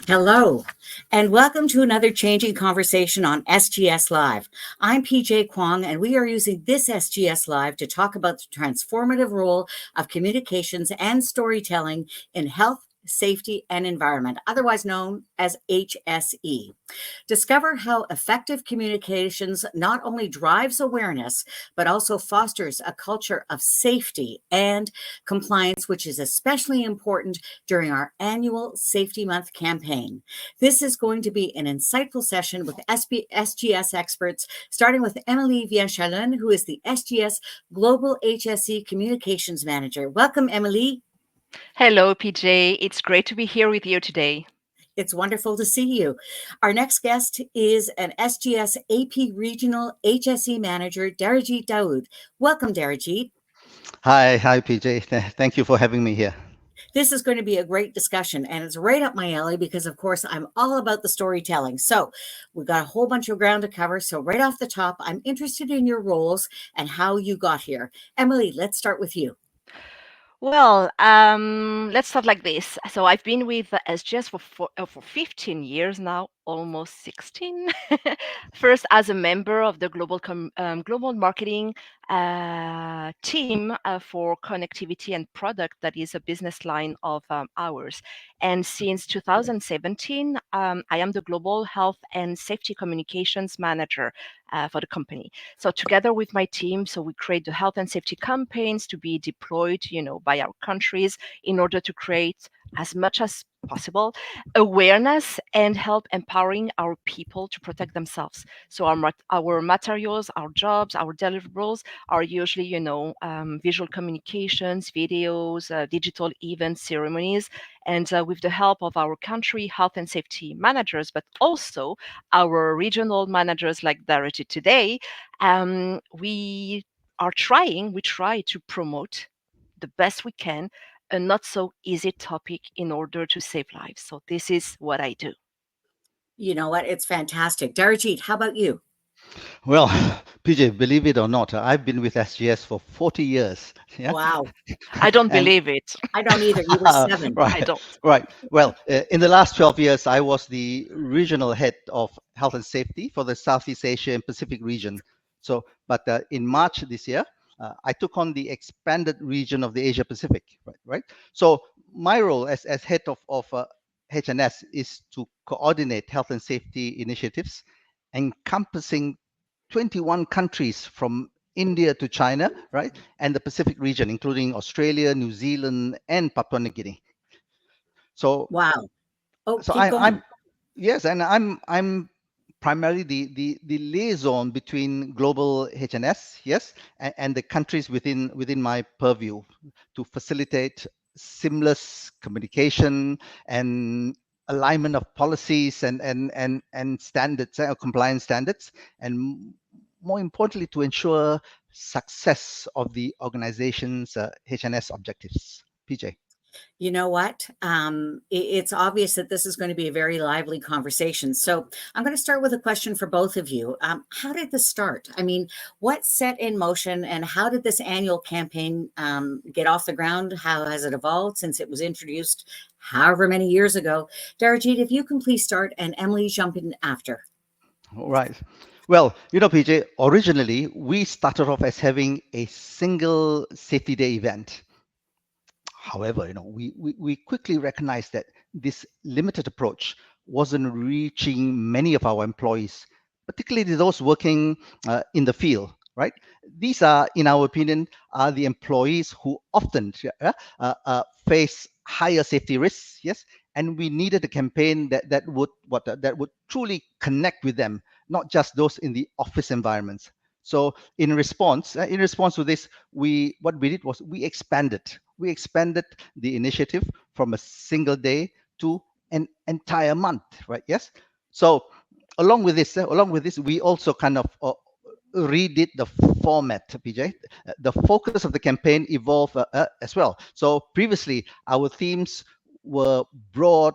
Hello, and welcome to another changing conversation on SGS Live. I'm PJ Kwong, and we are using this SGS Live to talk about the transformative role of communications and storytelling in health, safety, and environment, otherwise known as HSE. Discover how effective communications not only drives awareness, but also fosters a culture of safety and compliance, which is especially important during our annual Safety Month campaign. This is going to be an insightful session with SGS experts, starting with Emily Vienchalon, who is the SGS Global HSE Communications Manager. Welcome, Emily. Hello, PJ. It's great to be here with you today. It's wonderful to see you. Our next guest is an SGS AP Regional HSE Manager, Darajit Daoud. Welcome, Darajit. Hi, PJ. Thank you for having me here. This is going to be a great discussion, and it's right up my alley because, of course, I'm all about the storytelling. So we've got a whole bunch of ground to cover. So right off the top, I'm interested in your roles and how you got here. Emily, let's start with you. Well, let's start like this. So I've been with SGS for 15 years now, almost 16. First, as a member of the global marketing team for connectivity and product, that is a business line of ours. And since 2017, I am the global health and safety communications manager for the company. So together with my team, so we create the health and safety campaigns to be deployed, by our countries in order to create as much as possible awareness and help empowering our people to protect themselves. So our materials, our jobs, our deliverables are usually, visual communications, videos, digital events, ceremonies, and with the help of our country health and safety managers, but also our regional managers like Darajit today, we try to promote the best we can a not so easy topic in order to save lives. So this is what I do. You know what? It's fantastic. Darajit, how about you? Well, PJ, believe it or not, I've been with SGS for 40 years. Yeah. Wow. I don't And believe it. I don't either. You were seven. I right, don't. right. Well, in the last 12 years, I was the regional head of health and safety for the Southeast Asia and Pacific region. But in March this year, I took on the expanded region of the Asia Pacific. Right. So my role as head of HNS is to coordinate health and safety initiatives encompassing 21 countries from India to China, right, and the Pacific region, including Australia, New Zealand, and Papua New Guinea. So, Wow. Oh, so keep I'm going. yes, and I'm primarily the liaison between global HNS, yes, and the countries within my purview to facilitate seamless communication and alignment of policies and standards, compliance standards, and more importantly, to ensure success of the organization's HNS objectives. PJ. You know what? It's obvious that this is going to be a very lively conversation. So I'm going to start with a question for both of you. How did this start? I mean, what set in motion and how did this annual campaign get off the ground? How has it evolved since it was introduced however many years ago? Darajit, if you can please start and Emily jump in after. All right. Well, PJ, originally we started off as having a single safety day event. However, we quickly recognized that this limited approach wasn't reaching many of our employees, particularly those working in the field, right? These are, in our opinion, are the employees who often face higher safety risks, yes, and we needed a campaign that would truly connect with them, not just those in the office environments. So in response to this, what we did was we expanded the initiative from a single day to an entire month, right? Yes. So along with this, we also kind of redid the format, PJ. The focus of the campaign evolved as well. So previously, our themes were broad,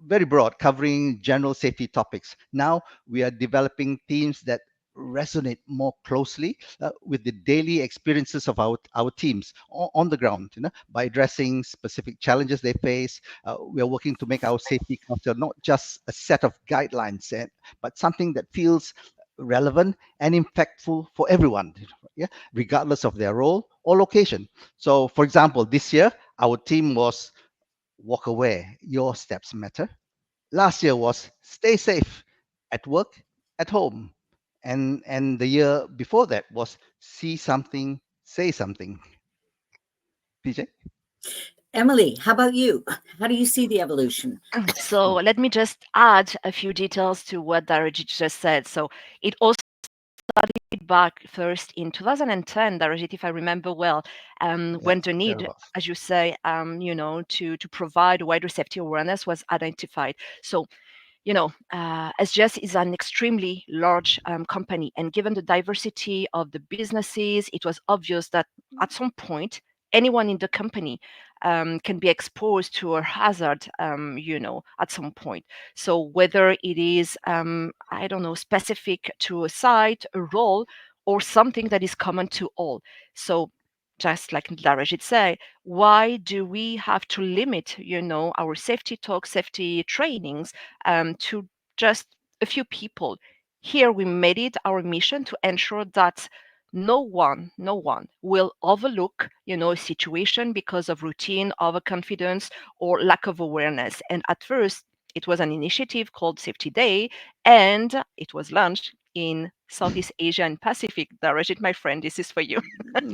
very broad, covering general safety topics. Now we are developing themes that resonate more closely with the daily experiences of our teams on the ground, by addressing specific challenges they face. We are working to make our safety culture not just a set of guidelines, but something that feels relevant and impactful for everyone, yeah, regardless of their role or location. So, for example, this year our theme was "Walk Aware, Your Steps Matter." Last year was "Stay Safe at Work, at Home," and the year before that was "See Something, Say Something." PJ? Emily, how about you? How do you see the evolution? So let me just add a few details to what Darajit just said. So it all started back first in 2010, Darajit, if I remember well, Yeah, when the need, thereabouts. as you say, to provide wider safety awareness was identified. So SGS is an extremely large company, and given the diversity of the businesses, it was obvious that at some point, anyone in the company can be exposed to a hazard, at some point. So whether it is, I don't know, specific to a site, a role, or something that is common to all. So just like Darajit say, why do we have to limit, our safety talk, safety trainings to just a few people? Here we made it our mission to ensure that no one will overlook, a situation because of routine, overconfidence, or lack of awareness. And at first, it was an initiative called Safety Day, and it was launched in Southeast Asia and Pacific. Darajit, my friend, this is for you.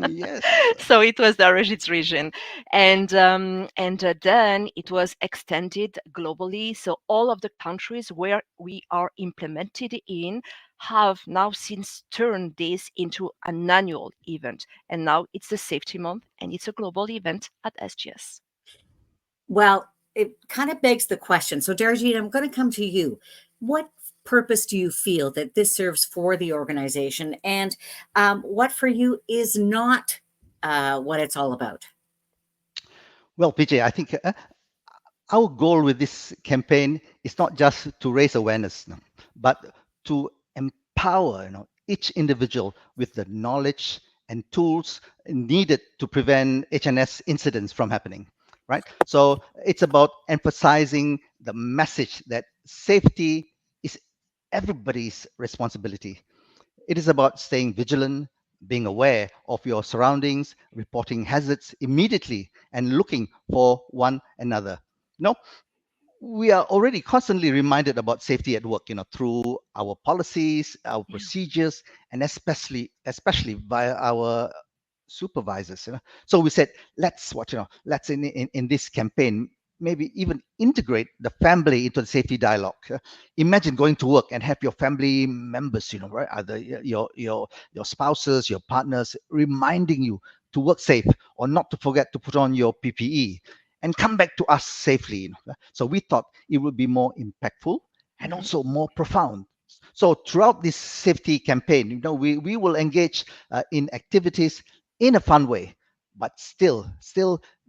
Yes. So it was the Darajit's region, and then it was extended globally. So all of the countries where we are implemented in have now since turned this into an annual event, and now it's the Safety Month, and it's a global event at SGS. Well, it kind of begs the question. So, Darajit, I'm going to come to you. What purpose do you feel that this serves for the organization, and what for you is not what it's all about? Well, PJ, I think our goal with this campaign is not just to raise awareness, no, but to empower, each individual with the knowledge and tools needed to prevent HNS incidents from happening. Right. So it's about emphasizing the message that safety is everybody's responsibility. It is about staying vigilant, being aware of your surroundings, reporting hazards immediately, and looking for one another. No, we are already constantly reminded about safety at work, through our policies, our Yeah. procedures, and especially by our supervisors. So we said, let's let's in this campaign maybe even integrate the family into the safety dialogue. Imagine going to work and have your family members, right, either your spouses, your partners, reminding you to work safe or not to forget to put on your PPE and come back to us safely. So we thought it would be more impactful and Mhm. also more profound. So throughout this safety campaign, we will engage in activities in a fun way, but still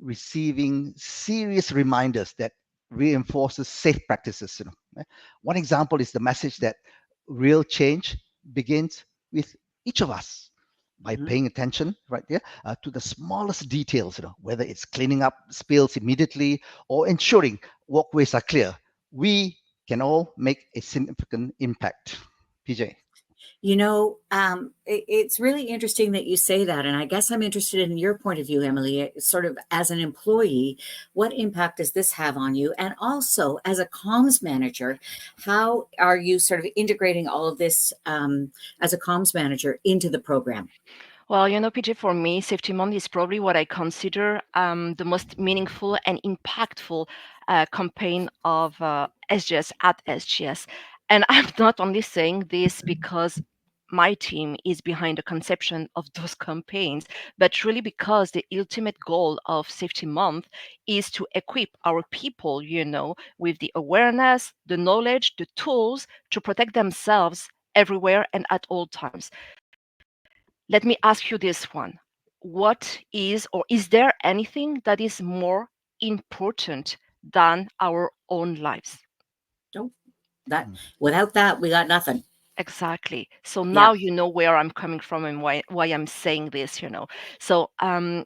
receiving serious reminders that reinforces safe practices. One example is the message that real change begins with each of us by Mhm. paying attention, right there, to the smallest details, whether it's cleaning up spills immediately or ensuring walkways are clear. We can all make a significant impact. PJ. It's really interesting that you say that. And I guess I'm interested in your point of view, Emily, sort of as an employee, what impact does this have on you? And also, as a comms manager, how are you sort of integrating all of this as a comms manager into the program? Well, PJ, for me, Safety Month is probably what I consider the most meaningful and impactful campaign of SGS at SGS. And I'm not only saying this because my team is behind the conception of those campaigns, but really because the ultimate goal of Safety Month is to equip our people, with the awareness, the knowledge, the tools to protect themselves everywhere and at all times. Let me ask you this one. What is, or is there anything that is more important than our own lives? Nope. That without that, we got nothing. Exactly. So Yeah. now you know where I'm coming from and why I'm saying this. So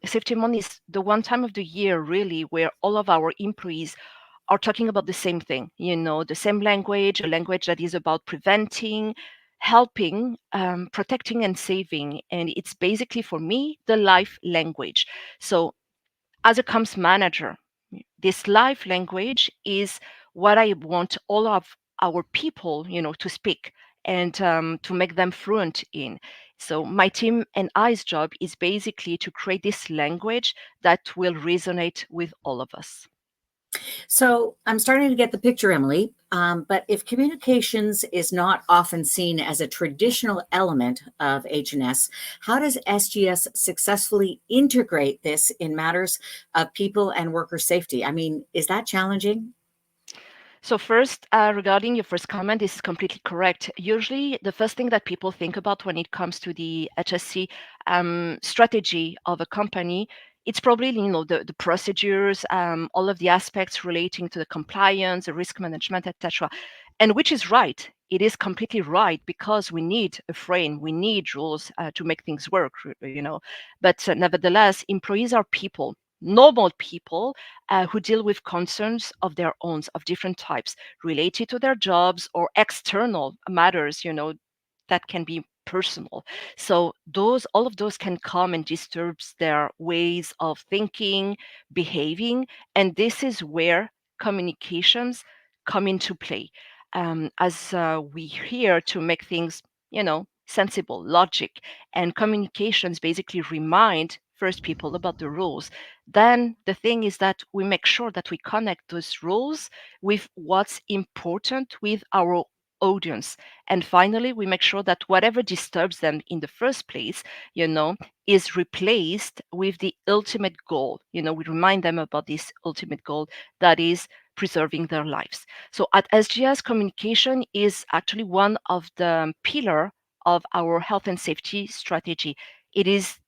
safety month is the one time of the year really where all of our employees are talking about the same thing, the same language, a language that is about preventing, helping, protecting, and saving. And it's basically for me the life language. So as a comms manager, this life language is what I want all of our people, to speak and to make them fluent in. So my team and I's job is basically to create this language that will resonate with all of us. So I'm starting to get the picture, Emily. But if communications is not often seen as a traditional element of H&S, how does SGS successfully integrate this in matters of people and worker safety? I mean, is that challenging? So first, regarding your first comment, this is completely correct. Usually, the first thing that people think about when it comes to the HSC strategy of a company, it's probably the procedures, all of the aspects relating to the compliance, the risk management, etc. And which is right. It is completely right because we need a frame, we need rules to make things work. But nevertheless, employees are people, normal people who deal with concerns of their own, of different types, related to their jobs or external matters, that can be personal. So all of those can come and disturbs their ways of thinking, behaving, and this is where communications come into play. As we here to make things, sensible, logic, and communications basically remind first people about the rules. Then the thing is that we make sure that we connect those rules with what's important with our audience. And finally, we make sure that whatever disturbs them in the first place, you know, is replaced with the ultimate goal. We remind them about this ultimate goal that is preserving their lives. So at SGS, communication is actually one of the pillar of our health and safety strategy. It is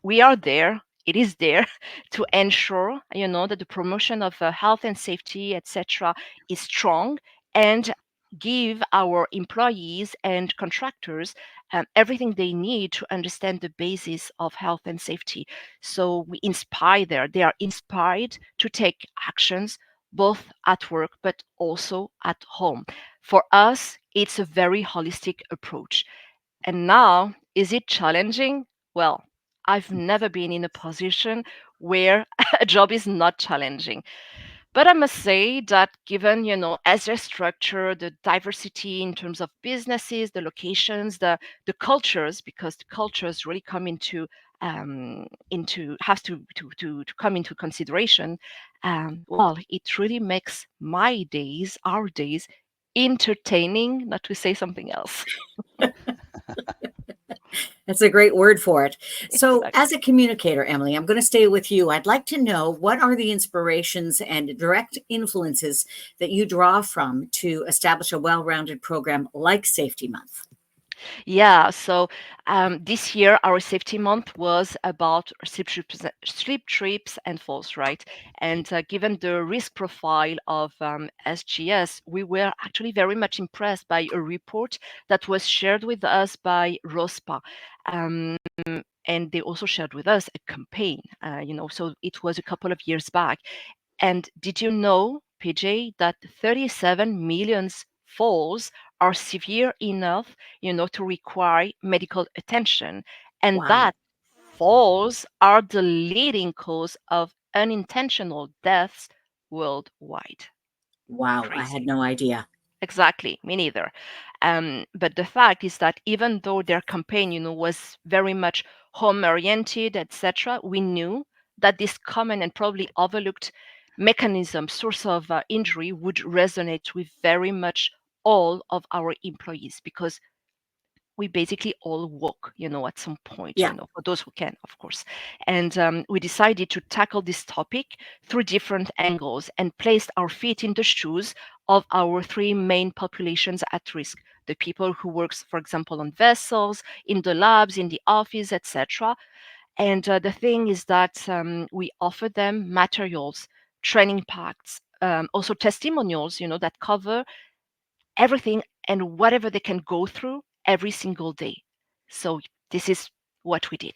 we are there it is there to ensure that the promotion of health and safety, etc., is strong, and give our employees and contractors everything they need to understand the basis of health and safety. So we inspire they are inspired to take actions both at work but also at home. For us, it's a very holistic approach. And now, is it challenging? Well, I've never been in a position where a job is not challenging. But I must say that given, as their structure, the diversity in terms of businesses, the locations, the cultures, because the cultures really come into has to come into consideration. Well, it really makes my days, our days, entertaining, not to say something else. That's a great word for it. So, Exactly. as a communicator, Emily, I'm going to stay with you. I'd like to know what are the inspirations and direct influences that you draw from to establish a well rounded program like Safety Month? Yeah, so this year our safety month was about sleep trips and falls, right? And given the risk profile of SGS, we were actually very much impressed by a report that was shared with us by ROSPA. Um, and they also shared with us a campaign, so it was a couple of years back. And did you know, PJ, that 37 million falls are severe enough, to require medical attention, and Wow. that falls are the leading cause of unintentional deaths worldwide. Wow. I had Crazy. no idea. Exactly, me neither. But the fact is that even though their campaign, was very much home oriented, etc., we knew that this common and probably overlooked mechanism, source of injury, would resonate with very much all of our employees, because we basically all walk, at some point, Yeah. for those who can, of course. And we decided to tackle this topic through different angles and placed our feet in the shoes of our three main populations at risk: the people who works, for example, on vessels, in the labs, in the office, etc. And the thing is that we offer them materials, training packs, also testimonials, that cover everything and whatever they can go through every single day. So this is what we did.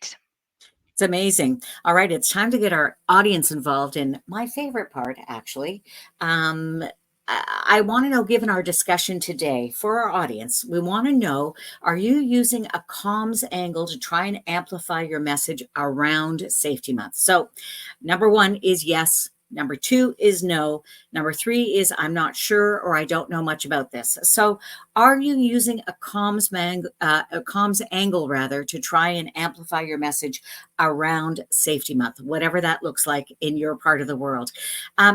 It's amazing. All right, it's time to get our audience involved in my favorite part, actually. Um, I want to know, given our discussion today for our audience, we want to know, are you using a comms angle to try and amplify your message around Safety Month? So, number one is yes. Number two is no. Number three is I'm not sure or I don't know much about this. So, are you using a comms angle rather to try and amplify your message around Safety Month, whatever that looks like in your part of the world?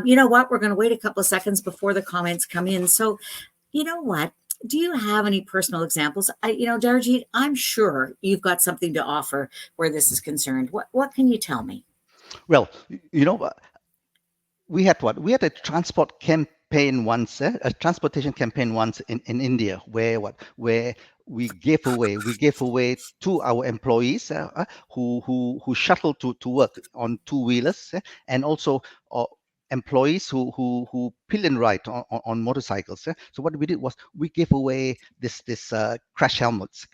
You know what? We're going to wait a couple of seconds before the comments come in. So, you know what? Do you have any personal examples? Darajit, I'm sure you've got something to offer where this is concerned. What can you tell me? Well, you know, we had what? We had a transport campaign once, a transportation campaign once in India, where what? Where we gave away to our employees who shuttle to work on two-wheelers, and also employees who pillion ride on motorcycles. So what we did was we gave away this crash helmets,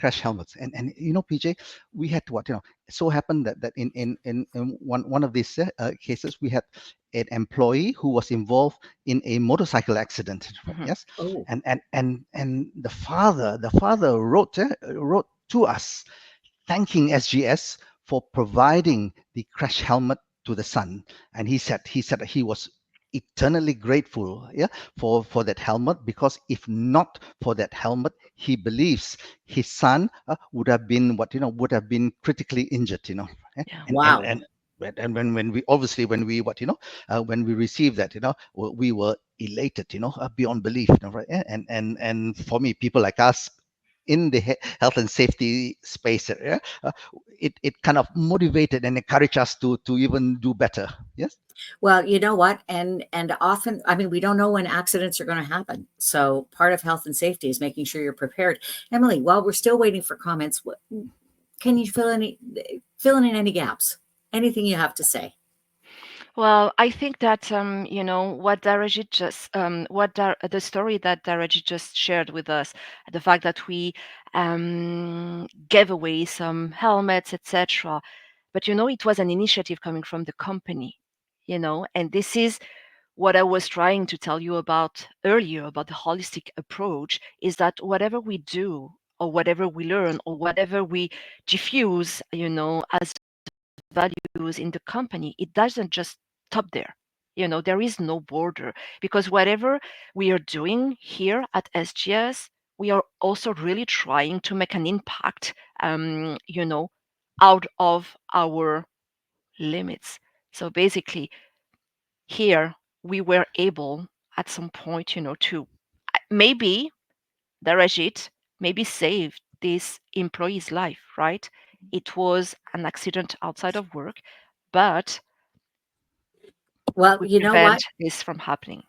and PJ, we had what, it so happened that in one of these cases we had an employee who was involved in a motorcycle accident. Mhm. Yes, Oh, and the father wrote to us thanking SGS for providing the crash helmet to the son, and he said that he was eternally grateful, yeah, for that helmet, because if not for that helmet, he believes his son would have been critically injured, eh, Yeah. and and wow. and and when we obviously when we when we received that, we were elated, beyond belief, right? And for me, people like us in the health and safety space, it kind of motivated and encouraged us to even do better. Yes. Well, you know what? And often, I mean, we don't know when accidents are going to happen. So part of health and safety is making sure you're prepared. Emily, while we're still waiting for comments, can you fill in any gaps? Anything you have to say? Well, I think that what Darajit just the story that Darajit just shared with us, the fact that we gave away some helmets, etc. But it was an initiative coming from the company, and this is what I was trying to tell you about earlier about the holistic approach, is that whatever we do or whatever we learn or whatever we diffuse, as values in the company, it doesn't just stop there. There is no border, because whatever we are doing here at SGS, we are also really trying to make an impact, out of our limits. So basically, here we were able at some point, to maybe Darajit maybe saved this employee's life, right? It was an accident outside of work, but Well, we you know prevent what? this from happening.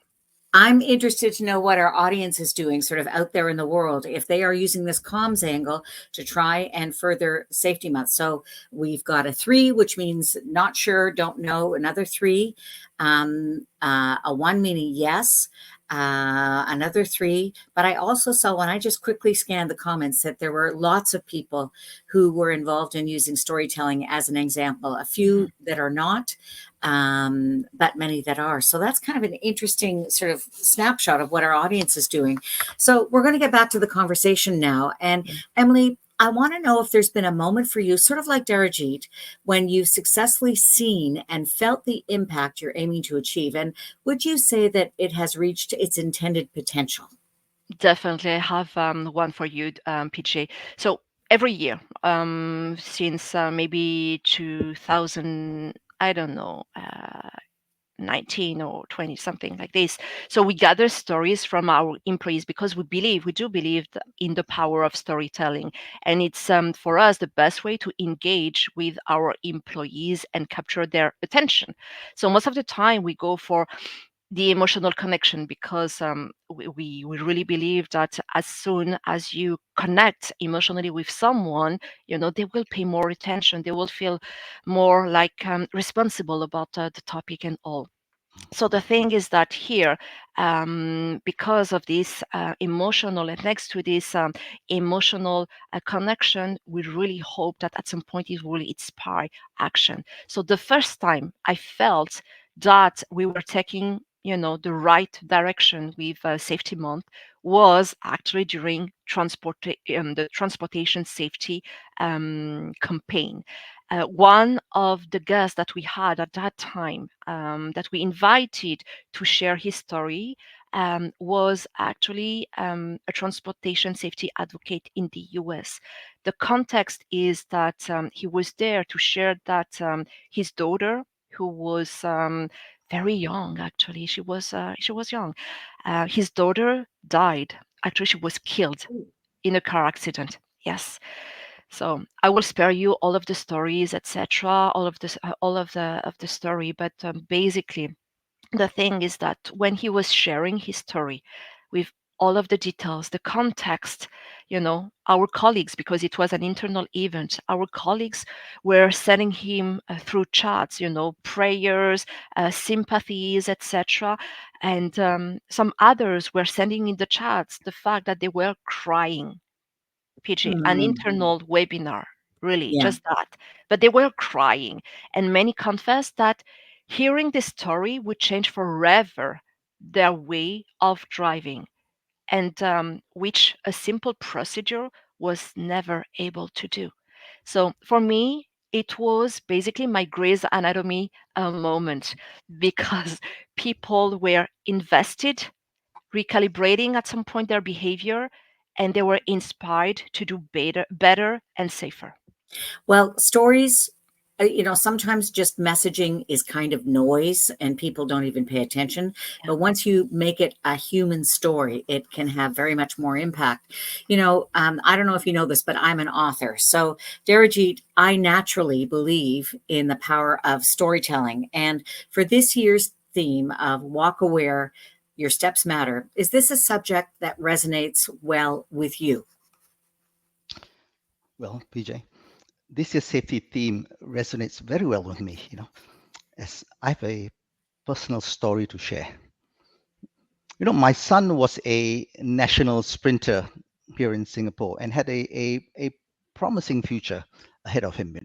I'm interested to know what our audience is doing sort of out there in the world, if they are using this comms angle to try and further Safety Month. So we've got a three, which means not sure, don't know, another three, a one meaning yes, another three. But I also saw when I just quickly scanned the comments that there were lots of people who were involved in using storytelling as an example, a Mhm. few that are not, but many that are. So that's kind of an interesting sort of snapshot of what our audience is doing. So we're going to get back to the conversation now. And Yeah. Emily, I want to know if there's been a moment for you, sort of like Darajit, when you've successfully seen and felt the impact you're aiming to achieve. And would you say that it has reached its intended potential? Definitely, I have one for you, PJ. So every year, since maybe 2000, I don't know, 19 or 20, something like this. So we gather stories from our employees because we do believe in the power of storytelling. And it's for us the best way to engage with our employees and capture their attention. So most of the time we go for the emotional connection, because we really believe that as soon as you connect emotionally with someone, they will pay more attention, they will feel more like responsible about the topic and all. So the thing is that here, because of this emotional, and next to this emotional connection, we really hope that at some point it will inspire action. So the first time I felt that we were taking, the right direction with Safety Month was actually during the transportation safety campaign. One of the guests that we had at that time, that we invited to share his story, was actually a transportation safety advocate in the US. The context is that he was there to share that his daughter, who was very young, actually, she was young. His daughter died. Actually, she was killed in a car accident. Yes. So I will spare you all of the stories, etc., all of this, all of the story. But basically, the thing is that when he was sharing his story with all of the details, the context, our colleagues, because it was an internal event, our colleagues were sending him through chats, prayers, sympathies, etc. And some others were sending in the chats the fact that they were crying. PG, an Mm, internal webinar, really, yeah. just that. But they were crying. And many confessed that hearing this story would change forever their way of driving, and which a simple procedure was never able to do. So for me, it was basically my Grey's Anatomy moment, because people were invested, recalibrating at some point their behavior, and they were inspired to do better and safer. Well, stories, sometimes just messaging is kind of noise and people don't even pay attention. Yeah. But once you make it a human story, it can have very much more impact. I don't know if you know this, but I'm an author. So, Darajit, I naturally believe in the power of storytelling. And for this year's theme of Walk Aware, Your Steps Matter, is this a subject that resonates well with you? Well, PJ, this year's safety theme resonates very well with me, as I have a personal story to share. My son was a national sprinter here in Singapore and had a promising future ahead of him.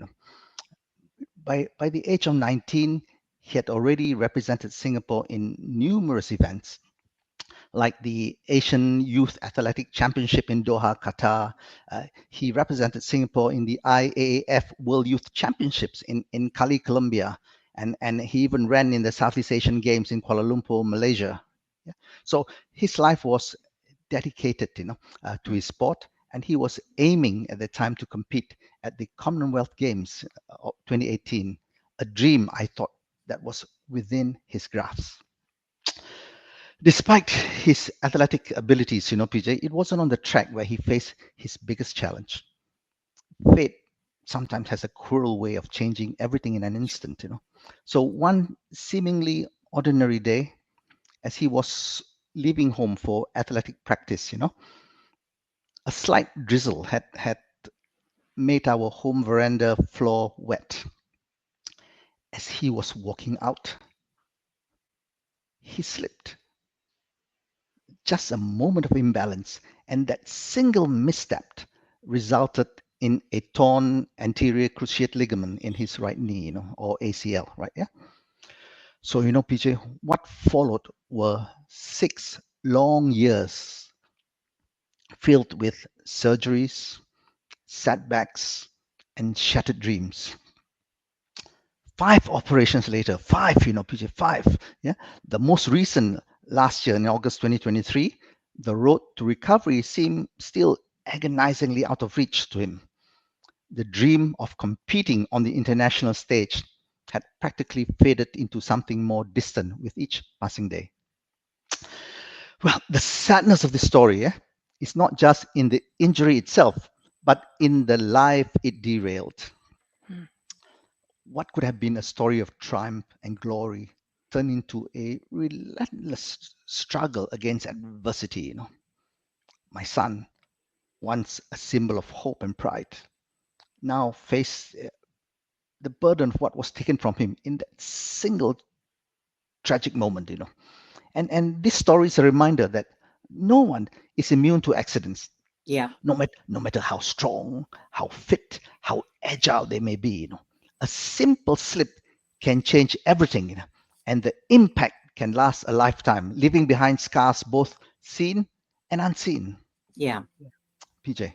By the age of 19, he had already represented Singapore in numerous events like the Asian Youth Athletic Championship in Doha, Qatar. He represented Singapore in the IAAF World Youth Championships in Cali, Colombia, and he even ran in the Southeast Asian Games in Kuala Lumpur, Malaysia. Yeah. So his life was dedicated, to Mm. his sport, and he was aiming at the time to compete at the Commonwealth Games of 2018, a dream I thought that was within his grasp. Despite his athletic abilities, PJ, it wasn't on the track where he faced his biggest challenge. Fate sometimes has a cruel way of changing everything in an instant. So one seemingly ordinary day, as he was leaving home for athletic practice, a slight drizzle had made our home veranda floor wet. As he was walking out, he slipped. Just a moment of imbalance, and that single misstep resulted in a torn anterior cruciate ligament in his right knee, or ACL, right? Yeah. So, PJ, what followed were 6 long years filled with surgeries, setbacks, and shattered dreams. 5 operations later, five, PJ, five. Yeah. The most recent last year in August 2023, the road to recovery seemed still agonizingly out of reach to him. The dream of competing on the international stage had practically faded into something more distant with each passing day. Well, the sadness of the story is not just in the injury itself, but in the life it derailed. Mm. What could have been a story of triumph and glory turned into a relentless struggle against adversity. My son, once a symbol of hope and pride, now faced the burden of what was taken from him in that single tragic moment. And this story is a reminder that no one is immune to accidents. Yeah. No matter how strong, how fit, how agile they may be, a simple slip can change everything, and the impact can last a lifetime, leaving behind scars both seen and unseen. Yeah. PJ.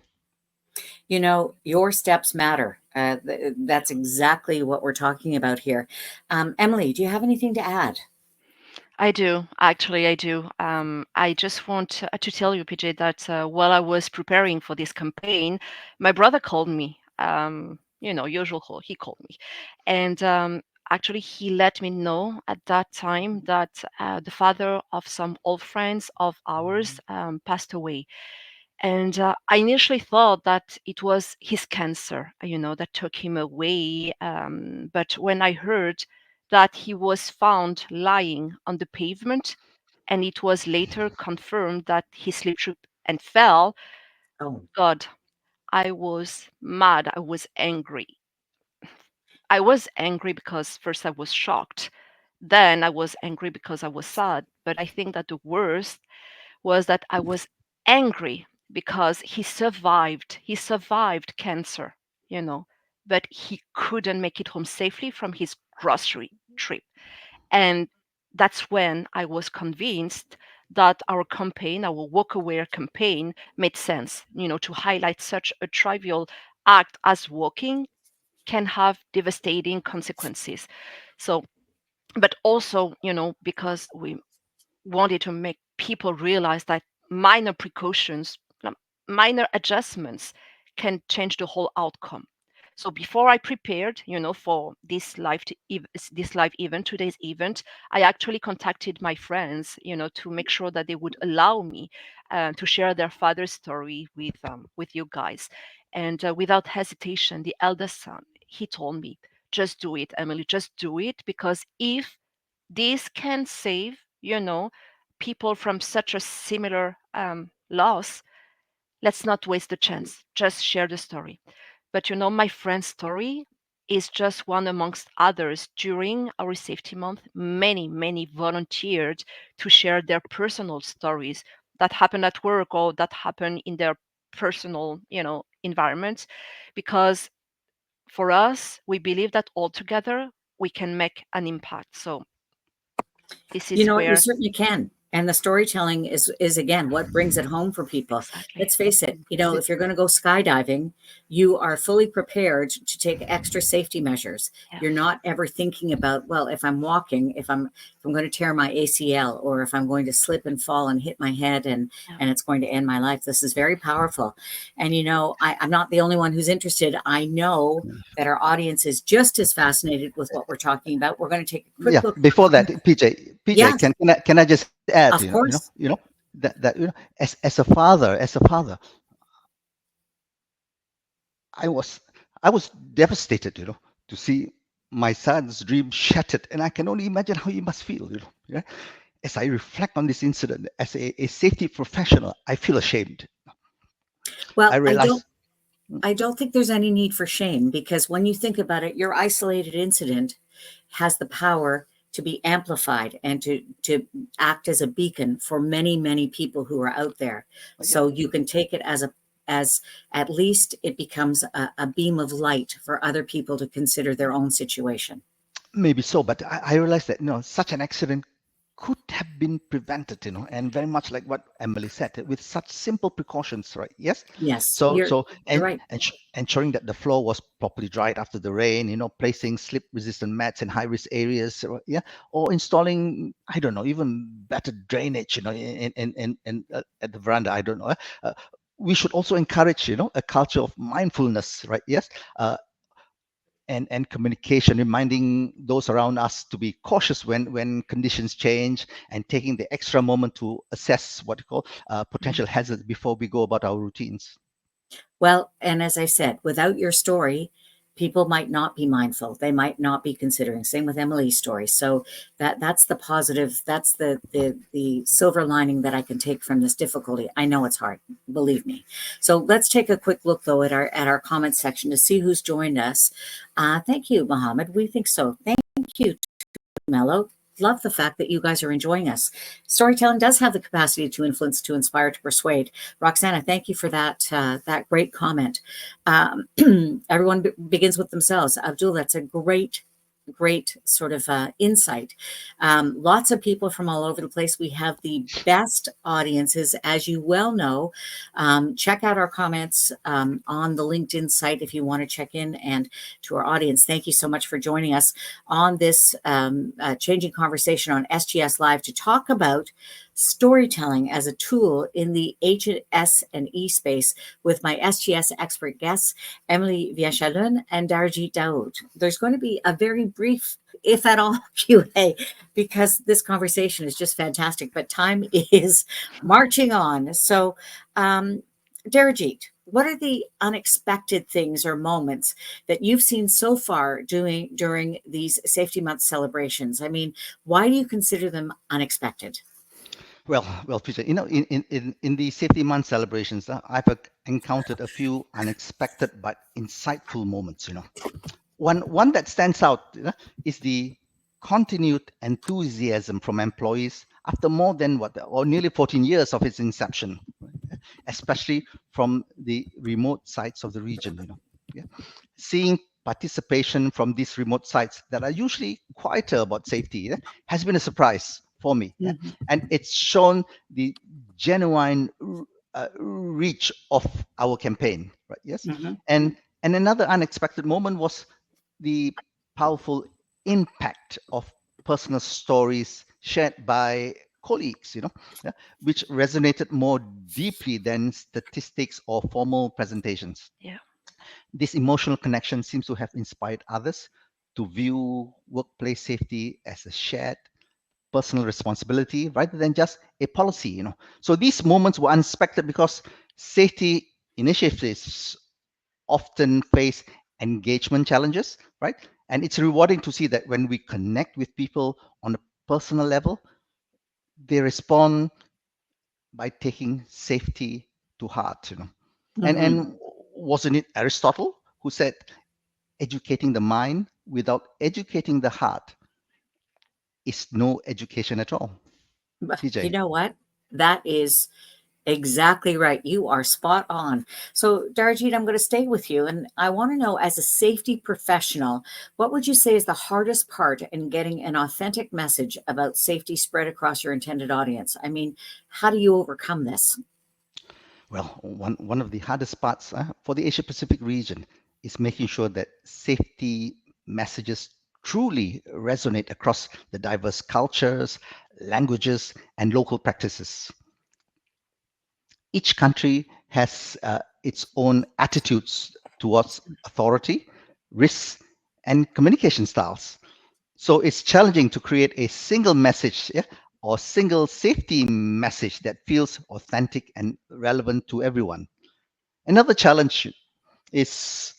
Your steps matter. That's exactly what we're talking about here. Emily, do you have anything to add? I do, actually, I do. I just want to tell you, PJ, that while I was preparing for this campaign, my brother called me. Usual call. He called me, and actually, he let me know at that time that the father of some old friends of ours passed away. And I initially thought that it was his cancer, that took him away. But when I heard that he was found lying on the pavement, and it was later confirmed that he slipped trip and fell, Oh, God, I was mad. I was angry. I was angry because first I was shocked. Then I was angry because I was sad. But I think that the worst was that I was angry because he survived. He survived cancer, but he couldn't make it home safely from his grocery trip. And that's when I was convinced that our campaign, our Walk Aware campaign, made sense, to highlight such a trivial act as walking can have devastating consequences. So, but also, because we wanted to make people realize that minor precautions, minor adjustments can change the whole outcome. So before I prepared, for this live event, today's event, I actually contacted my friends, to make sure that they would allow me to share their father's story with you guys. And without hesitation, the eldest son, he told me, "Just do it, Emily. Just do it, because if this can save, people from such a similar loss. Let's not waste the chance. Just share the story." But my friend's story is just one amongst others. During our safety month, many, many volunteered to share their personal stories that happen at work or that happen in their personal, environments. Because for us, we believe that all together we can make an impact. So this you is know what? You where certainly can. And the storytelling is again what brings it home for people. exactly. Let's face it, if you're going to go skydiving, you are fully prepared to take extra safety measures. Yeah. You're not ever thinking about, well, if I'm walking, if I'm going to tear my ACL, or if I'm going to slip and fall and hit my head Yeah. and it's going to end my life. This is very powerful. And I'm not the only one who's interested. I know that our audience is just as fascinated with what we're talking about. We're going to take a quick Yeah. look. Before that, PJ, Yes, can I just add, of course. that as a father, I was devastated, to see my son's dream shattered, and I can only imagine how you must feel, yeah? As I reflect on this incident, as a safety professional, I feel ashamed. I Well, I realize, don't I don't think there's any need for shame, because when you think about it, your isolated incident has the power to be amplified and to act as a beacon for many, many people who are out there. yeah, So you can take it as at least it becomes a beam of light for other people to consider their own situation. maybe so, but I realize that such an accident could have been prevented, and very much like what Emily said, with such simple precautions, right? Yes. Yes, So you're so you're and, right. and ensuring that the floor was properly dried after the rain, placing slip-resistant mats in high-risk areas, or installing, I don't know, even better drainage, at the veranda. I don't know. We should also encourage, a culture of mindfulness, right? Yes. And communication, reminding those around us to be cautious when conditions change, and taking the extra moment to assess what you call potential hazards before we go about our routines. Well, and as I said, without your story, people might not be mindful. They might not be considering. Same with Emily's story. So that's the positive. That's the silver lining that I can take from this difficulty. I know it's hard, believe me. So let's take a quick look though at our comment section to see who's joined us. Thank you, Mohammed. We think so. Thank you, Mello. love the fact that you guys are enjoying us. Storytelling does have the capacity to influence, to inspire, to persuade. Roxana, thank you for that great comment. Everyone begins with themselves. Abdul, that's a great sort of insight. Lots of people from all over the place. We have the best audiences, as you well know. Check out our comments on the LinkedIn site if you want to check in. And to our audience, thank you so much for joining us on this changing conversation on SGS Live to talk about storytelling as a tool in the H&S and E space with my SGS expert guests, Emily Viachalun and Darjit Daoud. There's going to be a very brief, if at all, Q&A because this conversation is just fantastic, but time is marching on. So, Darjit, what are the unexpected things or moments that you've seen so far during these Safety Month celebrations? I mean, why do you consider them unexpected? Well, Peter, in the Safety Month celebrations, I've encountered a few unexpected but insightful moments. One that stands out is the continued enthusiasm from employees after more than nearly 14 years of its inception, especially from the remote sites of the region. Yeah. Seeing participation from these remote sites that are usually quieter about safety has been a surprise for me. Mm-hmm. And it's shown the genuine reach of our campaign, right? Yes. Mm-hmm. And another unexpected moment was the powerful impact of personal stories shared by colleagues, yeah, which resonated more deeply than statistics or formal presentations. Yeah. This emotional connection seems to have inspired others to view workplace safety as a shared personal responsibility rather than just a policy. So these moments were unexpected because safety initiatives often face engagement challenges, right? And it's rewarding to see that when we connect with people on a personal level, they respond by taking safety to heart. And Mm-hmm. and wasn't it Aristotle who said educating the mind without educating the heart is no education at all? You PJ. know what? That is exactly right. You are spot on. So, Darjit, I'm going to stay with you. And I want to know, as a safety professional, what would you say is the hardest part in getting an authentic message about safety spread across your intended audience? I mean, how do you overcome this? Well, one of the hardest parts for the Asia Pacific region is making sure that safety messages truly resonate across the diverse cultures, languages, and local practices. Each country has its own attitudes towards authority, risks, and communication styles. So it's challenging to create a single message, yeah, or single safety message that feels authentic and relevant to everyone. Another challenge is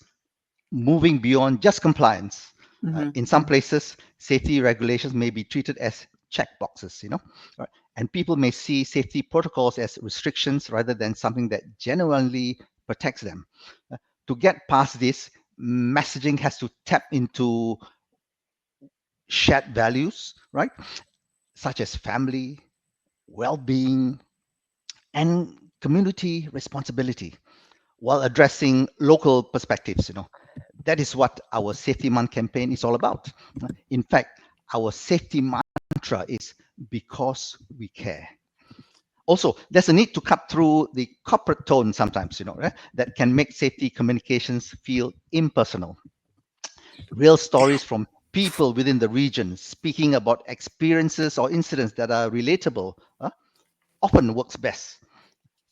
moving beyond just compliance. Mm-hmm. In some places, safety regulations may be treated as checkboxes, right? And people may see safety protocols as restrictions rather than something that genuinely protects them. To get past this, messaging has to tap into shared values, right? Such as family, well-being, and community responsibility, while addressing local perspectives. That is what our Safety Month campaign is all about. In fact, our safety mantra is because we care. Also, there's a need to cut through the corporate tone sometimes, that can make safety communications feel impersonal. Real stories from people within the region speaking about experiences or incidents that are relatable often works best.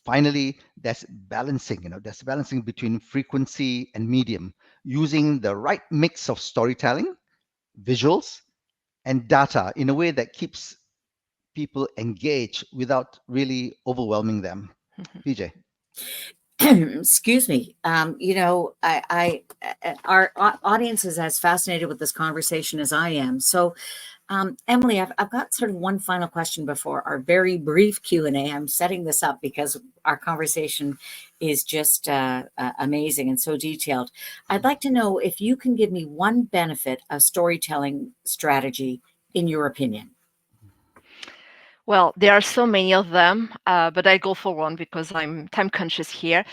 Finally, there's balancing between frequency and medium, using the right mix of storytelling, visuals, and data in a way that keeps people engaged without really overwhelming them. PJ. Excuse me. Our audience is as fascinated with this conversation as I am. So, Emily, I've got sort of one final question before our very brief Q&A. I'm setting this up because our conversation is just amazing and so detailed. I'd like to know if you can give me one benefit of storytelling strategy in your opinion? Well, there are so many of them, but I go for one because I'm time conscious here.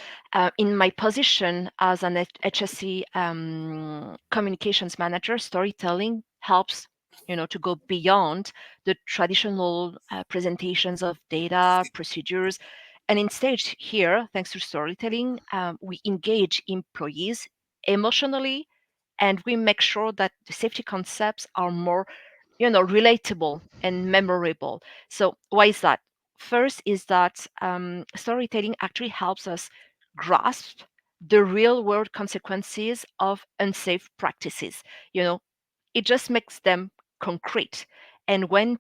In my position as an HSC communications manager, storytelling helps, to go beyond the traditional presentations of data, procedures. And instead, here, thanks to storytelling, we engage employees emotionally, and we make sure that the safety concepts are more, relatable and memorable. So why is that? First is that storytelling actually helps us grasp the real world consequences of unsafe practices. You know, it just makes them concrete. And when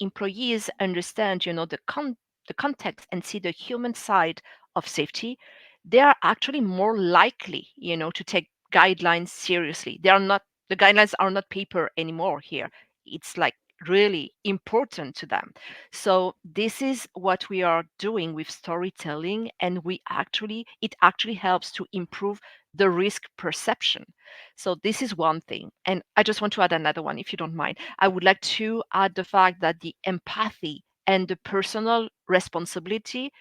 employees understand, the context and see the human side of safety, they are actually more likely, to take guidelines seriously. The guidelines are not paper anymore here. It's like really important to them. So this is what we are doing with storytelling, and it actually helps to improve the risk perception. So this is one thing. And I just want to add another one, if you don't mind. I would like to add the fact that the empathy and the personal responsibility,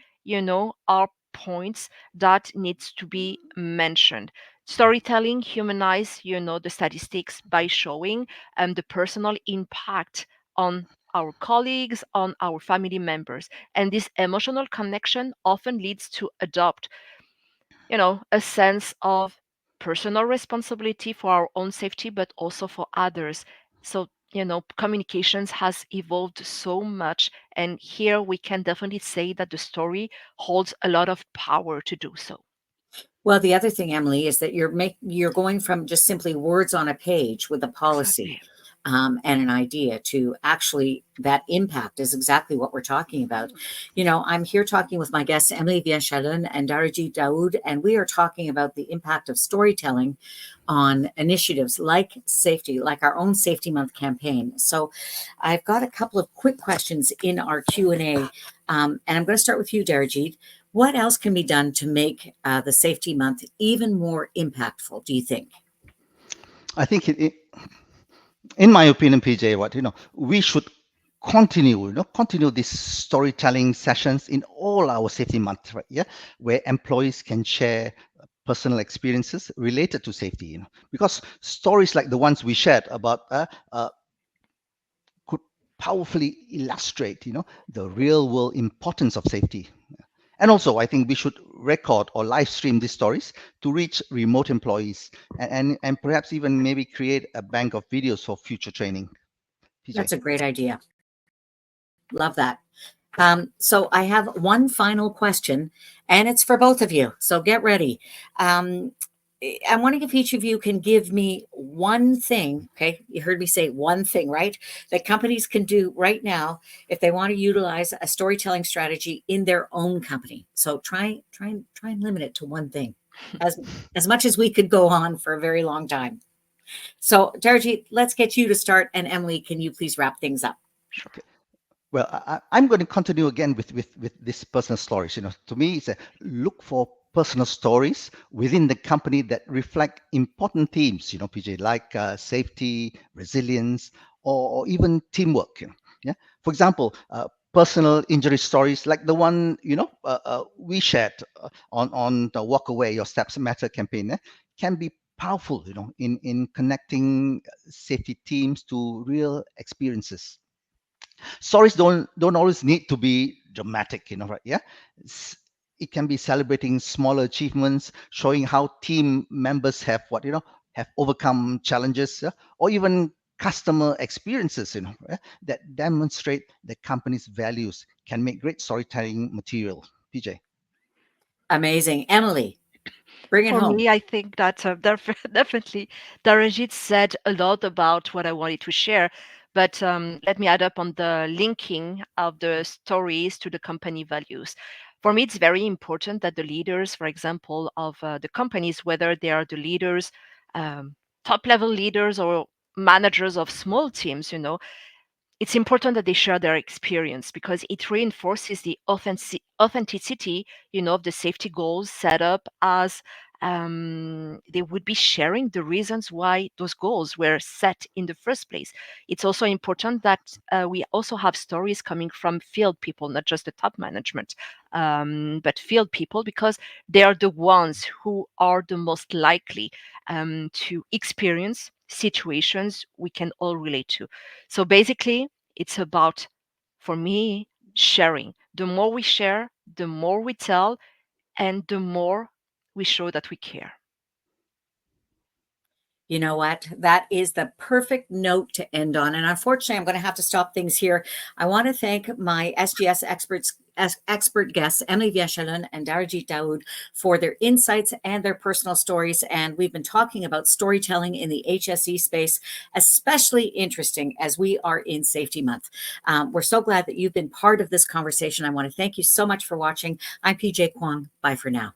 are points that needs to be mentioned. Storytelling humanize, the statistics by showing the personal impact on our colleagues, on our family members. And this emotional connection often leads to adopt, a sense of personal responsibility for our own safety, but also for others. So, communications has evolved so much. And here we can definitely say that the story holds a lot of power to do so. Well, the other thing, Emily, is that you're going from just simply words on a page with a policy Exactly. and an idea to actually that impact is exactly what we're talking about. I'm here talking with my guests, Emily Vienchalun and Darajit Daoud, and we are talking about the impact of storytelling on initiatives like safety, like our own Safety Month campaign. So I've got a couple of quick questions in our Q&A, and I'm going to start with you, Darajit. What else can be done to make the Safety Month even more impactful, do you think? I think in my opinion, PJ, we should continue these storytelling sessions in all our safety months, right? Yeah, where employees can share personal experiences related to safety. Because stories like the ones we shared about could powerfully illustrate, the real world importance of safety. And also, I think we should record or live stream these stories to reach remote employees and perhaps even maybe create a bank of videos for future training. PJ. That's a great idea. Love that. So I have one final question, and it's for both of you. So get ready. Um, I'm wondering if each of you can give me one thing. Okay, you heard me say one thing, right? That companies can do right now if they want to utilize a storytelling strategy in their own company. So try and limit it to one thing, as as much as we could go on for a very long time. So, Darji, let's get you to start, and Emily, can you please wrap things up? Sure. Well, I'm going to continue again with this personal stories. To me, it's a look for personal stories within the company that reflect important themes. PJ, like safety, resilience, or even teamwork. Yeah. For example, personal injury stories like the one we shared on the Walk Away Your Steps Matter campaign can be powerful. In connecting safety teams to real experiences. Stories don't always need to be dramatic, right? Yeah. It can be celebrating smaller achievements, showing how team members have overcome challenges, or even customer experiences, that demonstrate the company's values can make great storytelling material. PJ. Amazing. Emily, bring it For home. me, I think that definitely Darajit said a lot about what I wanted to share. But let me add up on the linking of the stories to the company values. For me, it's very important that the leaders, for example, of the companies, whether they are the leaders, top level leaders, or managers of small teams, it's important that they share their experience because it reinforces the authenticity, of the safety goals set up as they would be sharing the reasons why those goals were set in the first place. It's also important that we also have stories coming from field people, not just the top management, but field people, because they are the ones who are the most likely to experience situations we can all relate to. So basically, it's about, for me, sharing. The more we share, the more we tell, and the more we show that we care. You know what? That is the perfect note to end on. And unfortunately, I'm going to have to stop things here. I want to thank my SGS expert guests, Emily Viechalun and Darajit Daoud, for their insights and their personal stories. And we've been talking about storytelling in the HSE space, especially interesting as we are in Safety Month. We're so glad that you've been part of this conversation. I want to thank you so much for watching. I'm PJ Kwong. Bye for now.